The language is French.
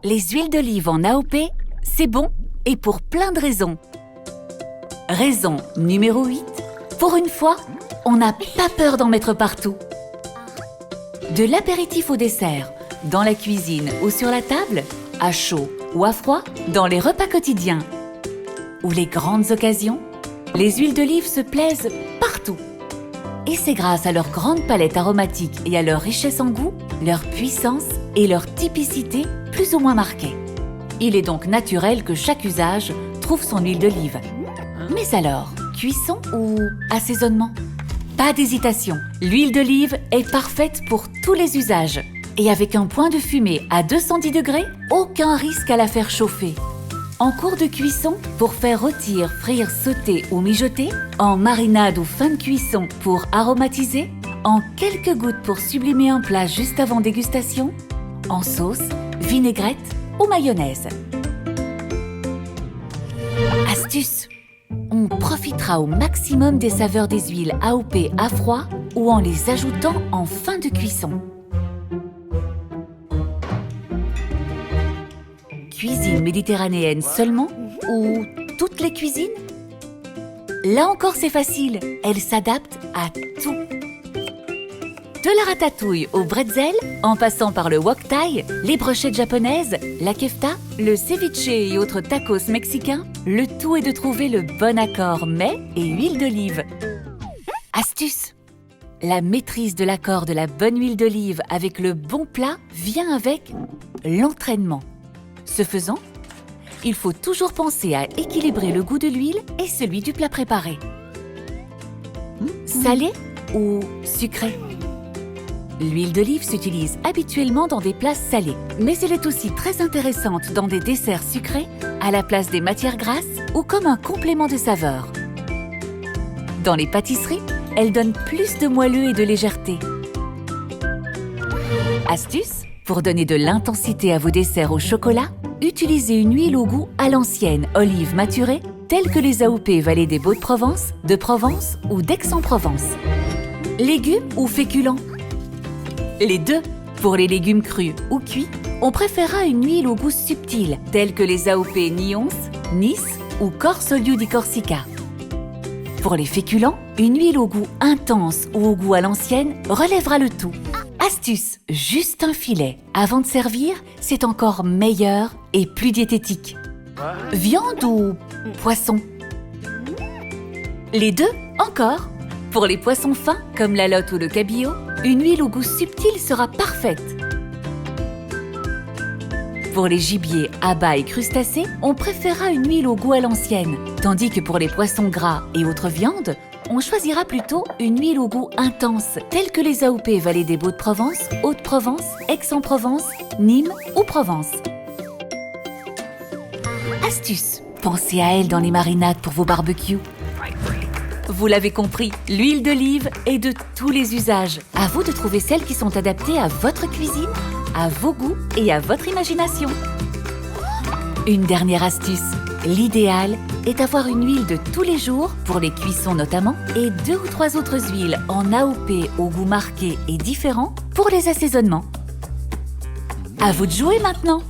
Les huiles d'olive en AOP, c'est bon et pour plein de raisons. Raison numéro 8, pour une fois, on n'a pas peur d'en mettre partout. De l'apéritif au dessert, dans la cuisine ou sur la table, à chaud ou à froid, dans les repas quotidiens ou les grandes occasions, les huiles d'olive se plaisent partout. Et c'est grâce à leur grande palette aromatique et à leur richesse en goût, leur puissance et leur typicité plus ou moins marquée. Il est donc naturel que chaque usage trouve son huile d'olive. Mais alors, cuisson ou assaisonnement? Pas d'hésitation, l'huile d'olive est parfaite pour tous les usages. Et avec un point de fumée à 210 degrés, aucun risque à la faire chauffer. En cours de cuisson, pour faire rôtir, frire, sauter ou mijoter, en marinade ou fin de cuisson pour aromatiser, en quelques gouttes pour sublimer un plat juste avant dégustation, en sauce, vinaigrette ou mayonnaise. Astuce! On profitera au maximum des saveurs des huiles AOP à froid ou en les ajoutant en fin de cuisson. Cuisine méditerranéenne seulement ou toutes les cuisines? Là encore c'est facile, elle s'adapte à tout. De la ratatouille au bretzel, en passant par le wok thai, les brochettes japonaises, la kefta, le ceviche et autres tacos mexicains, le tout est de trouver le bon accord mets et huile d'olive. Astuce! La maîtrise de l'accord de la bonne huile d'olive avec le bon plat vient avec l'entraînement. Ce faisant, il faut toujours penser à équilibrer le goût de l'huile et celui du plat préparé. Salé ou sucré? L'huile d'olive s'utilise habituellement dans des plats salés, mais elle est aussi très intéressante dans des desserts sucrés, à la place des matières grasses ou comme un complément de saveur. Dans les pâtisseries, elle donne plus de moelleux et de légèreté. Astuce, pour donner de l'intensité à vos desserts au chocolat, utilisez une huile au goût à l'ancienne, olive maturée, telle que les AOP Vallée des Baux-de-Provence, de Provence ou d'Aix-en-Provence. Légumes ou féculents? Les deux. Pour les légumes crus ou cuits, on préférera une huile au goût subtil, telle que les AOP Nyons, Nice ou Corse Olio di Corsica. Pour les féculents, une huile au goût intense ou au goût à l'ancienne relèvera le tout. Astuce, juste un filet. Avant de servir, c'est encore meilleur et plus diététique. Viande ou poisson? Les deux, encore. Pour les poissons fins, comme la lotte ou le cabillaud, une huile au goût subtil sera parfaite. Pour les gibiers, abats et crustacés, on préférera une huile au goût à l'ancienne, tandis que pour les poissons gras et autres viandes, on choisira plutôt une huile au goût intense, telle que les AOP Vallée des Baux-de-Provence, Hauts-de-Provence, Aix-en-Provence, Nîmes ou Provence. Astuce, pensez à elle dans les marinades pour vos barbecues. Vous l'avez compris, l'huile d'olive est de tous les usages. À vous de trouver celles qui sont adaptées à votre cuisine, à vos goûts et à votre imagination. Une dernière astuce, l'idéal est d'avoir une huile de tous les jours, pour les cuissons notamment, et 2 ou 3 autres huiles en AOP au goût marqué et différent pour les assaisonnements. À vous de jouer maintenant!